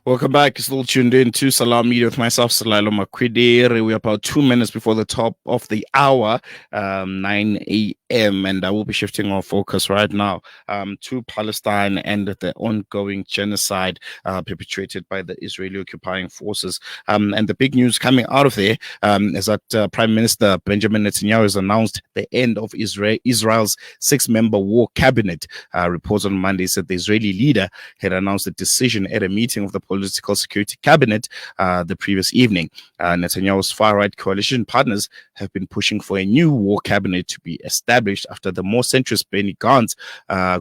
Welcome back. Still tuned in to Salaamedia with myself, Salalo Makwidere. We're about 2 minutes before the top of the hour, 9 a.m. And I will be shifting our focus right now to Palestine and the ongoing genocide perpetrated by the Israeli occupying forces. And the big news coming out of there is that Prime Minister Benjamin Netanyahu has announced the end of Israel's 6-member war cabinet. Reports on Monday said the Israeli leader had announced the decision at a meeting of the Political Security Cabinet the previous evening. Netanyahu's far-right coalition partners have been pushing for a new war cabinet to be established after the more centrist Benny Gantz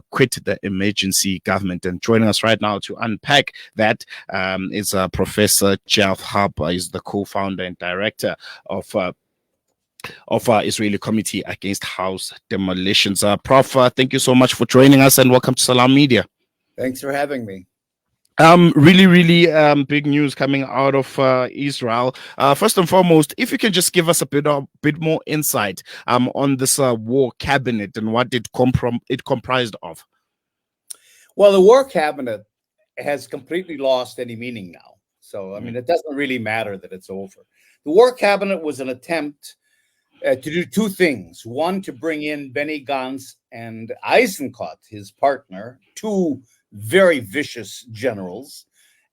quit the emergency government. And joining us right now to unpack that is Professor Jeff Halper. He's the co-founder and director of Israeli Committee Against House Demolitions. Prof, thank you so much for joining us and welcome to Salaamedia. Thanks for having me. Really big news coming out of Israel. First and foremost, if you can just give us a bit more insight on this war cabinet and what it comprised of. Well, the war cabinet has completely lost any meaning now. So, I mean, it doesn't really matter that it's over. The war cabinet was an attempt to do two things. One, to bring in Benny Gantz and Eisenkot, his partner, two very vicious generals,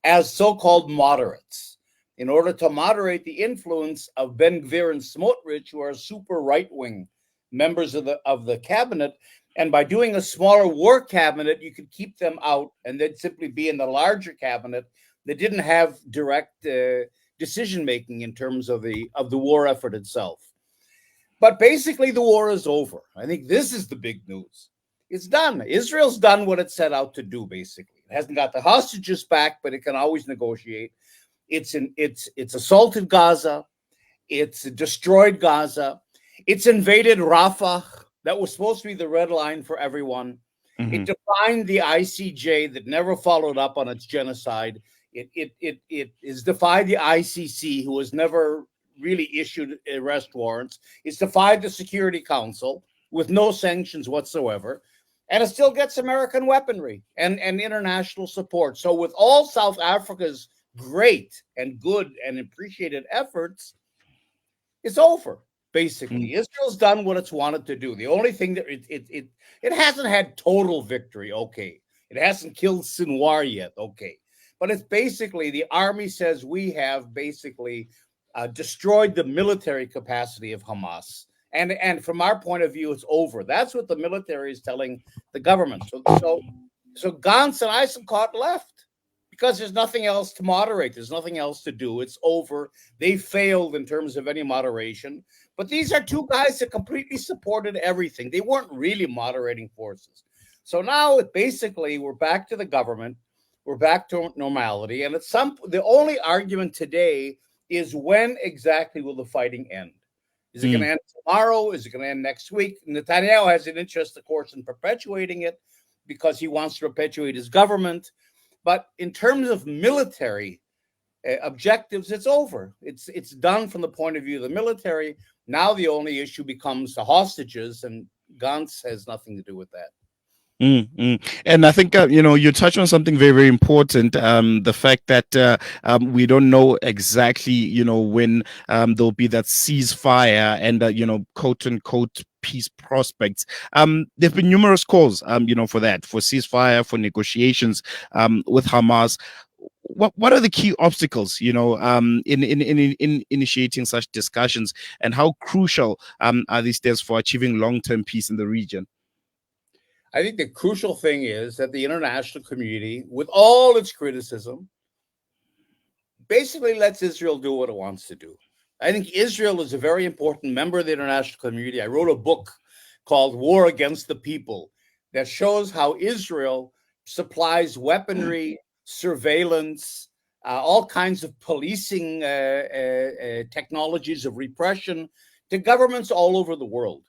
as so-called moderates, in order to moderate the influence of Ben Gvir and Smotrich, who are super right-wing members of the cabinet. And by doing a smaller war cabinet, you could keep them out and they'd simply be in the larger cabinet that didn't have direct decision-making in terms of the war effort itself. But basically, the war is over. I think this is the big news. It's done. Israel's done what it set out to do, basically. It hasn't got the hostages back, but it can always negotiate. It's assaulted Gaza. It's destroyed Gaza. It's invaded Rafah. That was supposed to be the red line for everyone. Mm-hmm. It defined the ICJ that never followed up on its genocide. It is defied the ICC, who has never really issued arrest warrants. It's defied the Security Council with no sanctions whatsoever. And it still gets American weaponry and international support. So with all South Africa's great and good and appreciated efforts, it's over, basically. Israel's done what it's wanted to do. The only thing that it hasn't had total victory, okay. It hasn't killed Sinwar yet, okay. But it's basically, the army says we have basically destroyed the military capacity of Hamas. And from our point of view, it's over. That's what the military is telling the government. So Gantz and Eisenkot left because there's nothing else to moderate. There's nothing else to do. It's over. They failed in terms of any moderation. But these are two guys that completely supported everything. They weren't really moderating forces. So now, basically, we're back to the government. We're back to normality. And the only argument today is when exactly will the fighting end? Is it going to end tomorrow? Is it going to end next week? Netanyahu has an interest, of course, in perpetuating it because he wants to perpetuate his government. But in terms of military objectives, it's over. It's done from the point of view of the military. Now the only issue becomes the hostages, and Gantz has nothing to do with that. And I think, you touch on something very, very important. The fact that we don't know exactly, when there'll be that ceasefire and, quote unquote, peace prospects. There've been numerous calls, for that, for ceasefire, for negotiations with Hamas. What are the key obstacles, in initiating such discussions, and how crucial are these steps for achieving long-term peace in the region? I think the crucial thing is that the international community, with all its criticism, basically lets Israel do what it wants to do. I think Israel is a very important member of the international community. I wrote a book called War Against the People that shows how Israel supplies weaponry, surveillance, all kinds of policing technologies of repression to governments all over the world.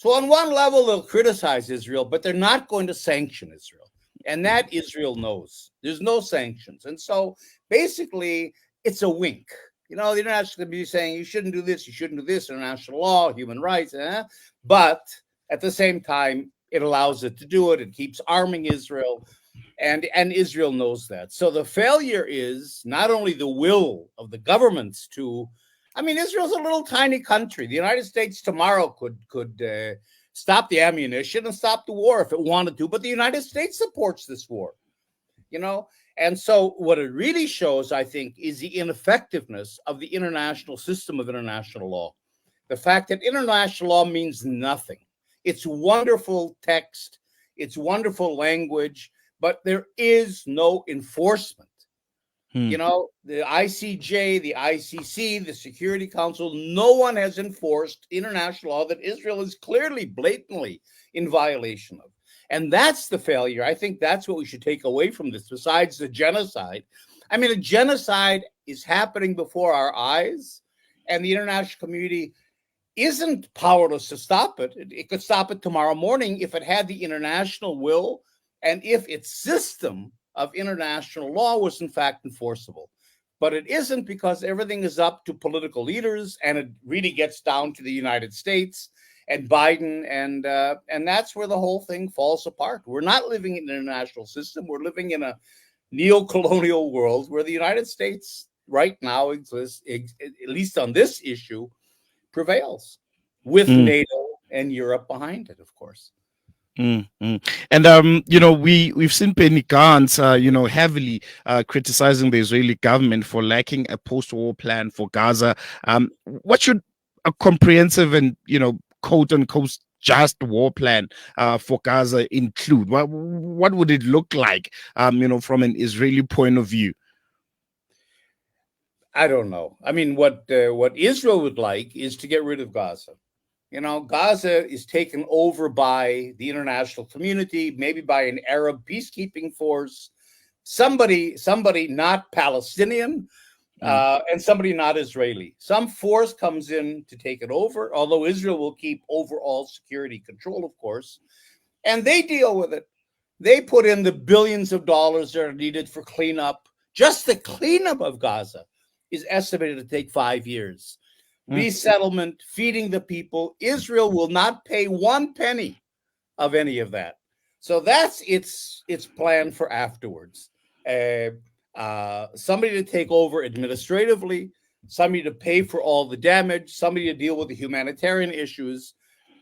So on one level, they'll criticize Israel, but they're not going to sanction Israel. And that Israel knows. There's no sanctions. And so basically, it's a wink. The international community is saying you shouldn't do this, you shouldn't do this, international law, human rights. But at the same time, it allows it to do it. It keeps arming Israel. And Israel knows that. So the failure is not only the will of the governments to, I mean, Israel's a little tiny country. The United States tomorrow could stop the ammunition and stop the war if it wanted to, but the United States supports this war, you know? And so what it really shows, I think, is the ineffectiveness of the international system of international law. The fact that international law means nothing. It's wonderful text, it's wonderful language, but there is no enforcement. You know, the ICJ, the ICC, the Security Council, no one has enforced international law that Israel is clearly, blatantly in violation of. And that's the failure. I think that's what we should take away from this, besides the genocide. I mean, a genocide is happening before our eyes, and the international community isn't powerless to stop it. It could stop it tomorrow morning if it had the international will and if its system of international law was in fact enforceable. But it isn't, because everything is up to political leaders, and it really gets down to the United States and Biden, and that's where the whole thing falls apart. We're not living in an international system. We're living in a neo-colonial world where the United States right now exists, at least on this issue, prevails, with NATO and Europe behind it, of course. And you know, we've seen Benny Gantz, you know, heavily criticizing the Israeli government for lacking a post-war plan for Gaza. What should a comprehensive and, you know, quote unquote just war plan for Gaza include? What would it look like, you know, from an Israeli point of view? I don't know. I mean, what Israel would like is to get rid of Gaza. You know, Gaza is taken over by the international community, maybe by an Arab peacekeeping force, somebody not Palestinian, and somebody not Israeli. Some force comes in to take it over, although Israel will keep overall security control, of course, and they deal with it. They put in the billions of dollars that are needed for cleanup. Just the cleanup of Gaza is estimated to take 5 years. Resettlement, feeding the people. Israel will not pay 1 penny of any of that. So that's its plan for afterwards. Somebody to take over administratively, somebody to pay for all the damage, somebody to deal with the humanitarian issues.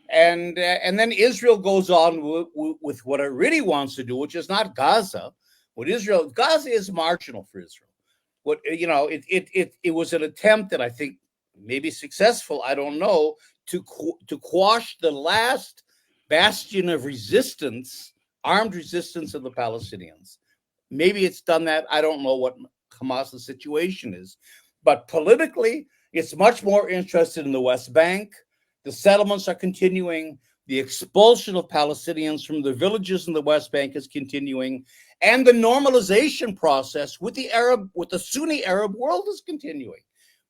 And then Israel goes on with what it really wants to do, which is not Gaza. Gaza is marginal for Israel. What, you know, it was an attempt that I think maybe successful, I don't know, to quash the last bastion of resistance, armed resistance of the Palestinians. Maybe it's done that. I don't know what Hamas's situation is. But politically, it's much more interested in the West Bank. The settlements are continuing. The expulsion of Palestinians from the villages in the West Bank is continuing. And the normalization process with the Sunni Arab world is continuing.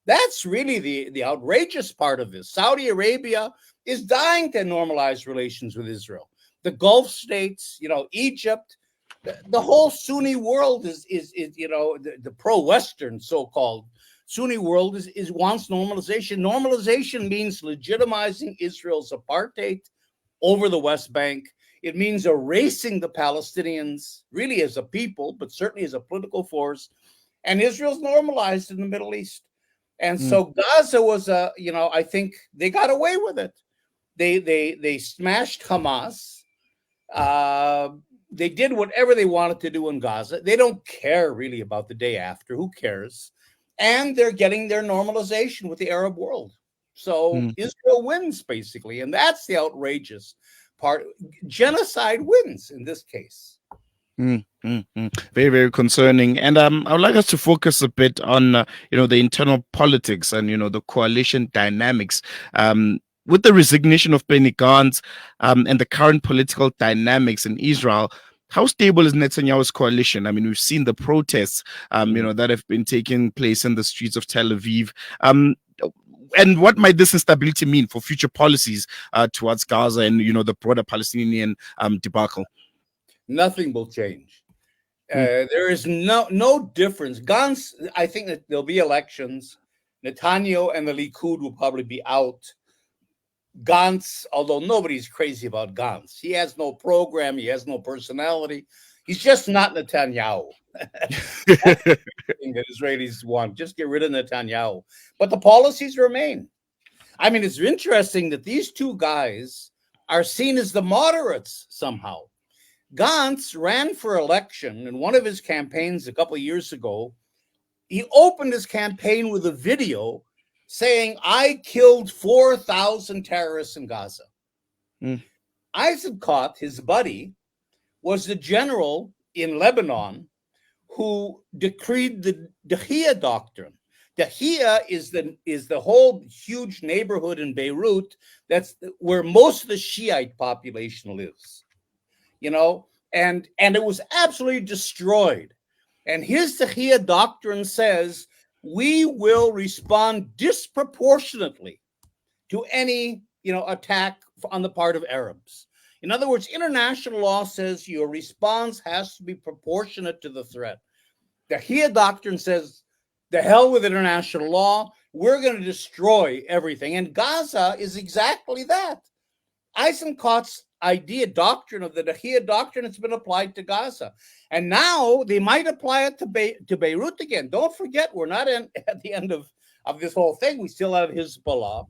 That's really the outrageous part of this. Saudi Arabia is dying to normalize relations with Israel. The Gulf states, you know, Egypt, the whole Sunni world is you know, the pro-Western so-called Sunni world wants normalization. Normalization means legitimizing Israel's apartheid over the West Bank. It means erasing the Palestinians, really as a people, but certainly as a political force. And Israel's normalized in the Middle East. And so Gaza was you know, I think they got away with it. They smashed Hamas. They did whatever they wanted to do in Gaza. They don't care really about the day after. Who cares? And they're getting their normalization with the Arab world. So Israel wins, basically. And that's the outrageous part. Genocide wins in this case. Very, very concerning. And I would like us to focus a bit on, you know, the internal politics and, you know, the coalition dynamics. With the resignation of Benny Gantz and the current political dynamics in Israel, how stable is Netanyahu's coalition? I mean, we've seen the protests, you know, that have been taking place in the streets of Tel Aviv. And what might this instability mean for future policies towards Gaza and, you know, the broader Palestinian debacle? Nothing will change. There is no difference. Gantz, I think that there'll be elections. Netanyahu and the Likud will probably be out. Gantz, although nobody's crazy about Gantz, he has no program, he has no personality. He's just not Netanyahu. That's the thing that Israelis want. Just get rid of Netanyahu. But the policies remain. I mean, it's interesting that these two guys are seen as the moderates somehow. Gantz ran for election in one of his campaigns a couple of years ago. He opened his campaign with a video saying, I killed 4,000 terrorists in Gaza. Eisenkot, his buddy, was the general in Lebanon who decreed the Dahiyya doctrine. Dahiyya is the whole huge neighborhood in Beirut that's where most of the Shiite population lives, you know, and it was absolutely destroyed. And his Dahiyya doctrine says we will respond disproportionately to any, you know, attack on the part of Arabs. In other words, international law says your response has to be proportionate to the threat. The Dahiyya doctrine says, the hell with international law, we're going to destroy everything. And Gaza is exactly that. Eisenkot's doctrine of the Dahiyya doctrine has been applied to Gaza. And now they might apply it to Beirut again. Don't forget, we're not at the end of this whole thing. We still have Hezbollah.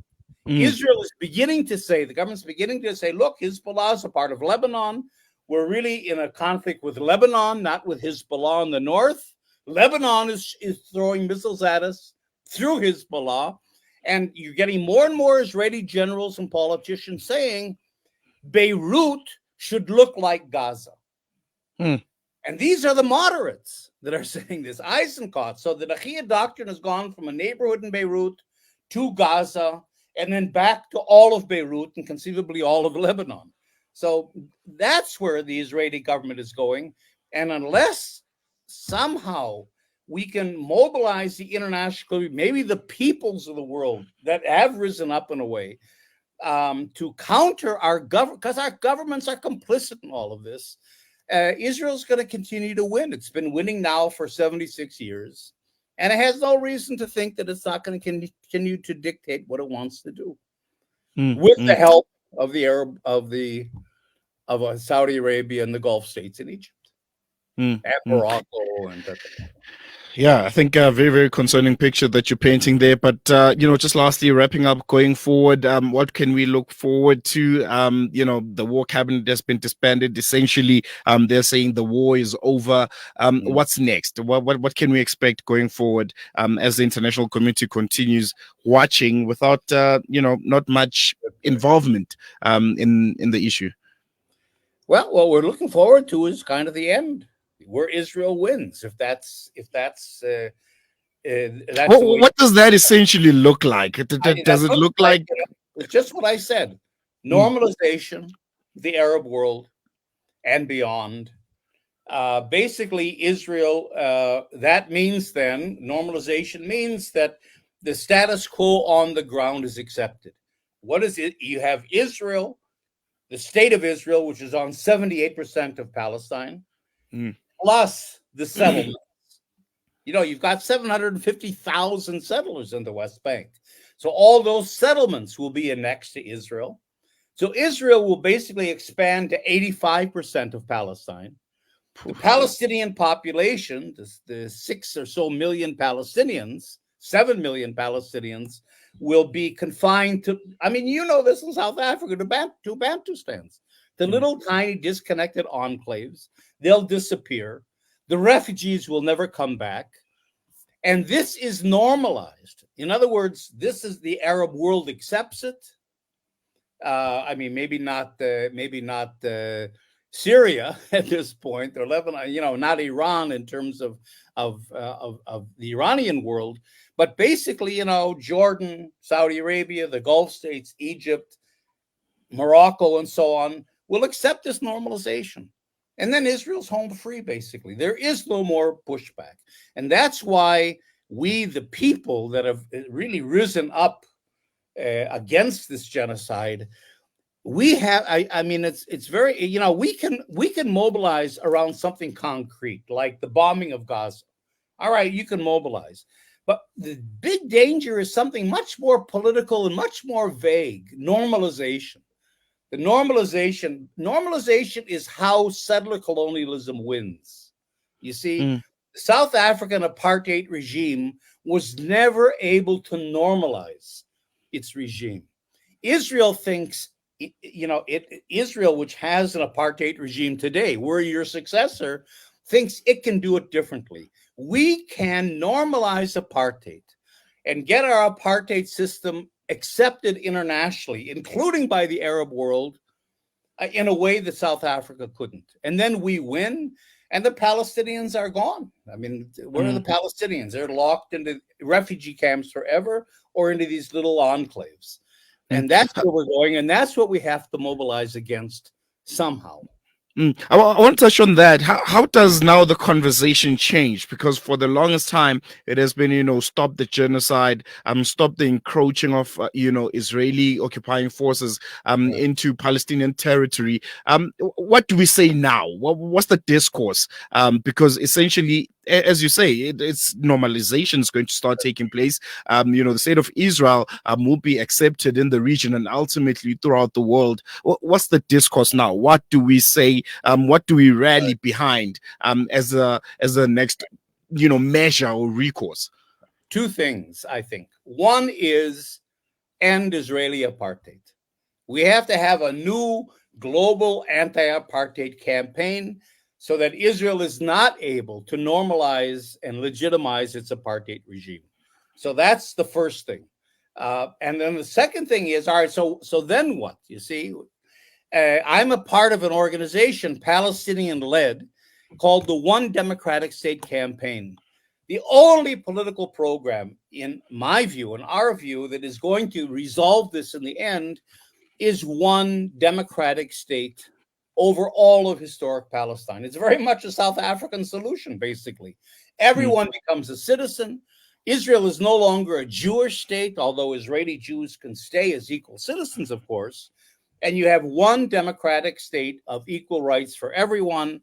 Israel is beginning to say, the government's beginning to say, look, Hezbollah is a part of Lebanon. We're really in a conflict with Lebanon, not with Hezbollah in the north. Lebanon is throwing missiles at us through Hezbollah. And you're getting more and more Israeli generals and politicians saying Beirut should look like Gaza. And these are the moderates that are saying this. Eisenkot. So the Dahiyya doctrine has gone from a neighborhood in Beirut to Gaza, and then back to all of Beirut and conceivably all of Lebanon. So that's where the Israeli government is going. And unless somehow we can mobilize the international community, maybe the peoples of the world that have risen up in a way to counter our government, because our governments are complicit in all of this, Israel's going to continue to win. It's been winning now for 76 years. And it has no reason to think that it's not going to continue to dictate what it wants to do, with the help of Saudi Arabia and the Gulf states in Egypt and Morocco and Yeah, I think a very, very concerning picture that you're painting there. But, just lastly, wrapping up, going forward, what can we look forward to? The war cabinet has been disbanded. Essentially, they're saying the war is over. What's next? What can we expect going forward as the international community continues watching without, not much involvement in the issue? Well, what we're looking forward to is kind of the end, where Israel wins. If that's what does that essentially look like? Does it look like it's just what I said? Normalization, the Arab world, and beyond. Basically, Israel. That means then normalization means that the status quo on the ground is accepted. What is it? You have Israel, the state of Israel, which is on 78% of Palestine, plus the settlements. You've got 750,000 settlers in the West Bank. So all those settlements will be annexed to Israel. So Israel will basically expand to 85% of Palestine. The Palestinian population, the 6 or so million Palestinians, 7 million Palestinians, will be confined to, this in South Africa, to Bantustans, the little tiny disconnected enclaves. They'll disappear. The refugees will never come back. And this is normalized. In other words, this is the Arab world accepts it. Maybe not Syria at this point, or Lebanon, not Iran in terms of the Iranian world, but basically, Jordan, Saudi Arabia, the Gulf states, Egypt, Morocco, and so on will accept this normalization. And then Israel's home free, basically. There is no more pushback. And that's why we, the people that have really risen up against this genocide, we have, it's very, we can mobilize around something concrete, like the bombing of Gaza. All right, you can mobilize. But the big danger is something much more political and much more vague, normalization. The normalization is how settler colonialism wins. You see, the South African apartheid regime was never able to normalize its regime. Israel thinks, Israel, which has an apartheid regime today, we're your successor, thinks it can do it differently. We can normalize apartheid and get our apartheid system accepted internationally, including by the Arab world, in a way that South Africa couldn't. And then we win, and the Palestinians are gone. I mean, where are the Palestinians? They're locked into refugee camps forever or into these little enclaves. And that's where we're going, and that's what we have to mobilize against somehow. I want to touch on that. How does now the conversation change? Because for the longest time, it has been, stop the genocide, stop the encroaching of, Israeli occupying forces into Palestinian territory. What do we say now? What's the discourse? Because essentially, as you say, it's normalization is going to start taking place. The state of Israel will be accepted in the region and ultimately throughout the world. What's the discourse now? What do we say? What do we rally behind as a next, measure or recourse? Two things, I think. One is end Israeli apartheid. We have to have a new global anti-apartheid campaign so that Israel is not able to normalize and legitimize its apartheid regime. So that's the first thing. And then the second thing is, all right, so then what? You see, I'm a part of an organization, Palestinian-led, called the One Democratic State Campaign. The only political program, in my view, in our view, that is going to resolve this in the end is one democratic state over all of historic Palestine. It's very much a South African solution, basically. Everyone becomes a citizen. Israel is no longer a Jewish state, although Israeli Jews can stay as equal citizens, of course. And you have one democratic state of equal rights for everyone.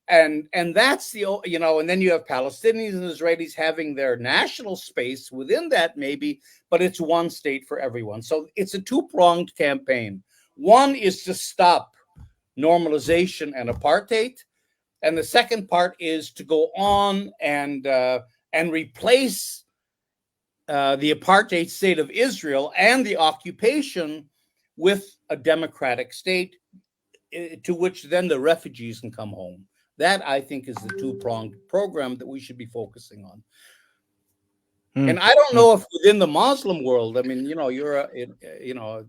And that's and then you have Palestinians and Israelis having their national space within that, maybe, but it's one state for everyone. So it's a two-pronged campaign. One is to stop normalization and apartheid, and the second part is to go on and replace the apartheid state of Israel and the occupation with a democratic state to which then the refugees can come home. That, I think, is the two-pronged program that we should be focusing on. And I don't know if within the Muslim world, I mean, you're a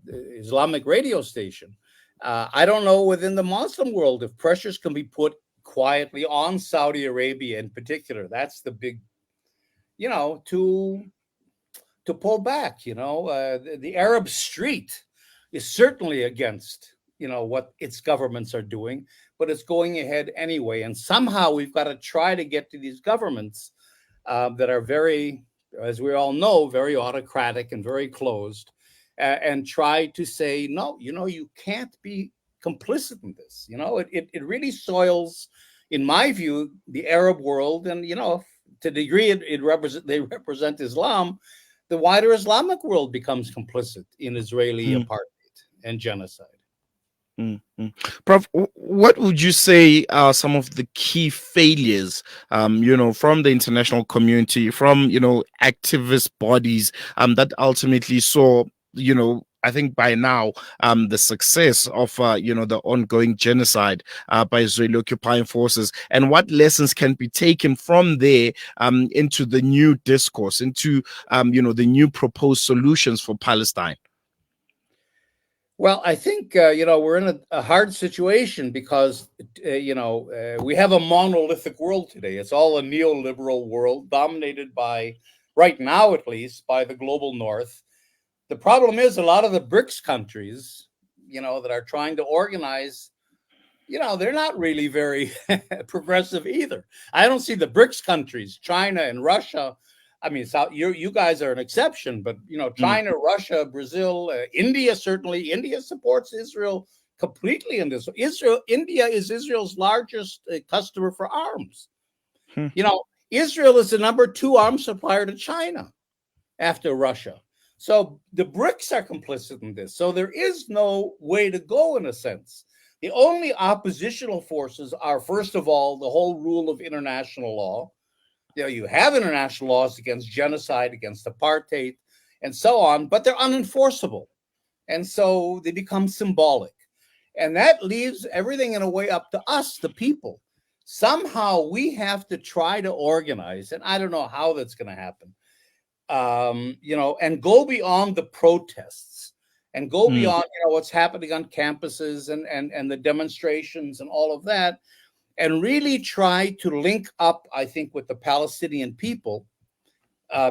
Islamic radio station. I don't know within the Muslim world if pressures can be put quietly on Saudi Arabia in particular. That's the big, to pull back. The Arab street is certainly against what its governments are doing, but it's going ahead anyway. And somehow we've got to try to get to these governments that are very, as we all know, very autocratic and very closed, and try to say, no, you can't be complicit in this. It really soils, in my view, the Arab world. And, to the degree they represent Islam, the wider Islamic world becomes complicit in Israeli apartheid and genocide. Prof, what would you say are some of the key failures, from the international community, from, activist bodies, that ultimately saw, I think by now, the success of, the ongoing genocide by Israeli occupying forces, and what lessons can be taken from there into the new discourse, into, the new proposed solutions for Palestine? Well, I think, we're in a hard situation because, we have a monolithic world today. It's all a neoliberal world dominated by, right now at least, by the global north. The problem is a lot of the BRICS countries, that are trying to organize, they're not really very progressive either. I don't see the BRICS countries, China and Russia. I mean, you guys are an exception, but China, Russia, Brazil, India, certainly. India supports Israel completely in this. India is Israel's largest customer for arms. Israel is the number 2 arms supplier to China after Russia. So the BRICS are complicit in this. So there is no way to go in a sense. The only oppositional forces are, first of all, the whole rule of international law. You have international laws against genocide, against apartheid, and so on, but they're unenforceable. And so they become symbolic. And that leaves everything in a way up to us, the people. Somehow we have to try to organize, and I don't know how that's going to happen, and go beyond the protests and go beyond, what's happening on campuses and the demonstrations and all of that, and really try to link up, I think, with the Palestinian people,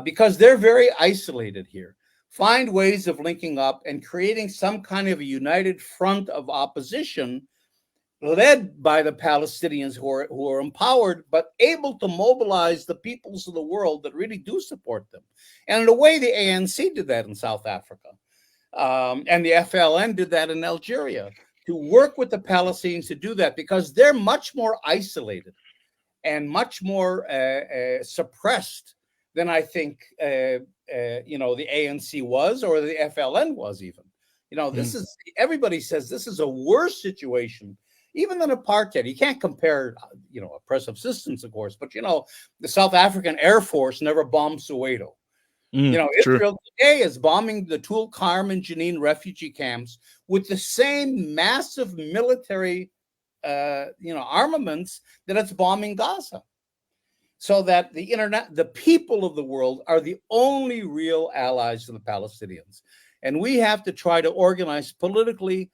because they're very isolated here. Find ways of linking up and creating some kind of a united front of opposition led by the Palestinians who are empowered, but able to mobilize the peoples of the world that really do support them. And in a way, the ANC did that in South Africa. And the FLN did that in Algeria, to work with the Palestinians to do that, because they're much more isolated and much more suppressed than I think the ANC was, or the FLN was even. This is, everybody says this is a worse situation even than apartheid. You can't compare, oppressive systems, of course, but the South African Air Force never bombed Soweto. Israel today is bombing the Tulkarm and Jenin refugee camps with the same massive military, armaments that it's bombing Gaza. So that the people of the world are the only real allies to the Palestinians. And we have to try to organize politically,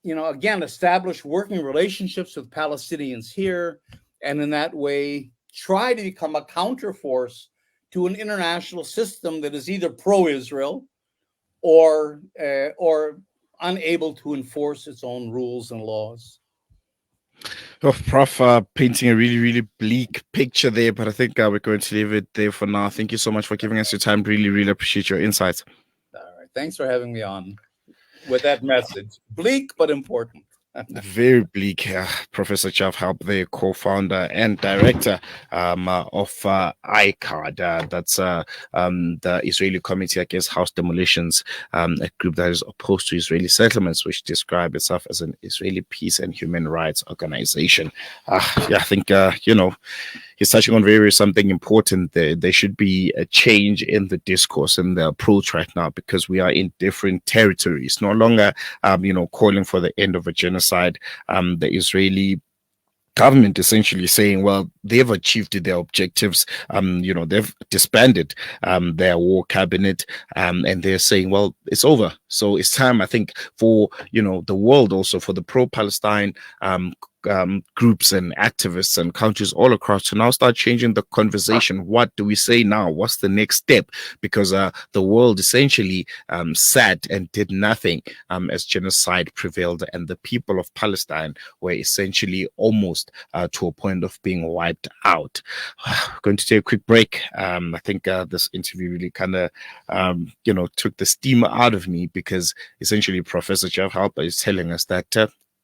again, establish working relationships with Palestinians here, and in that way, try to become a counterforce to an international system that is either pro-Israel or unable to enforce its own rules and laws. Oh, Prof, painting a really, really bleak picture there, but I think we're going to leave it there for now. Thank you so much for giving us your time. Really, really appreciate your insights. All right. Thanks for having me on with that message. Bleak, but important. Very bleak. Professor Jeff Halper, the co-founder and director of ICAD. That's the Israeli Committee Against House Demolitions, a group that is opposed to Israeli settlements, which describe itself as an Israeli peace and human rights organization. I think, he's touching on something important there. There should be a change in the discourse and the approach right now, because we are in different territories. No longer, calling for the end of a genocide. The Israeli government essentially saying, well, they've achieved their objectives. They've disbanded their war cabinet, and they're saying, well, it's over. So it's time, I think, for the world, also for the pro-Palestine groups and activists and countries all across, to now start changing the conversation. What do we say now? What's the next step? Because the world essentially sat and did nothing as genocide prevailed, and the people of Palestine were essentially almost to a point of being wiped out. Going to take a quick break. I think this interview really kind of took the steam out of me, because essentially Professor Jeff Halper is telling us that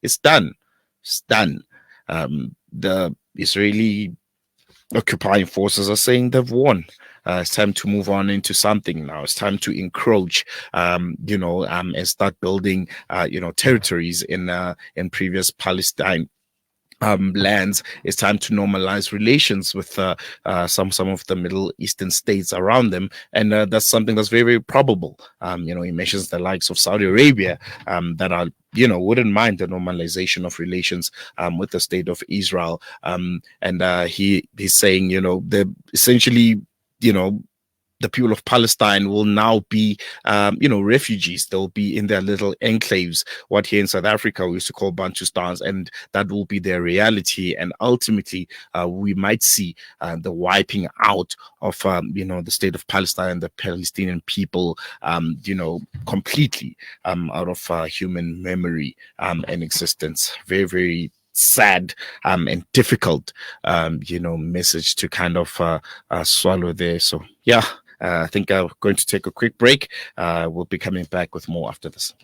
it's done. It's done. The Israeli occupying forces are saying they've won. It's time to move on into something now. It's time to encroach, and start building, territories in previous Palestine lands. It's time to normalize relations with some of the Middle Eastern states around them, and that's something that's very, very probable. He mentions the likes of Saudi Arabia that are wouldn't mind the normalization of relations with the state of Israel, and he's saying they're essentially the people of Palestine will now be, refugees. They'll be in their little enclaves, what here in South Africa we used to call Bantustans, and that will be their reality. And ultimately, we might see the wiping out of, the state of Palestine and the Palestinian people, completely out of human memory and existence. Very, very sad and difficult, message to kind of swallow there. So, yeah. I think I'm going to take a quick break. We'll be coming back with more after this.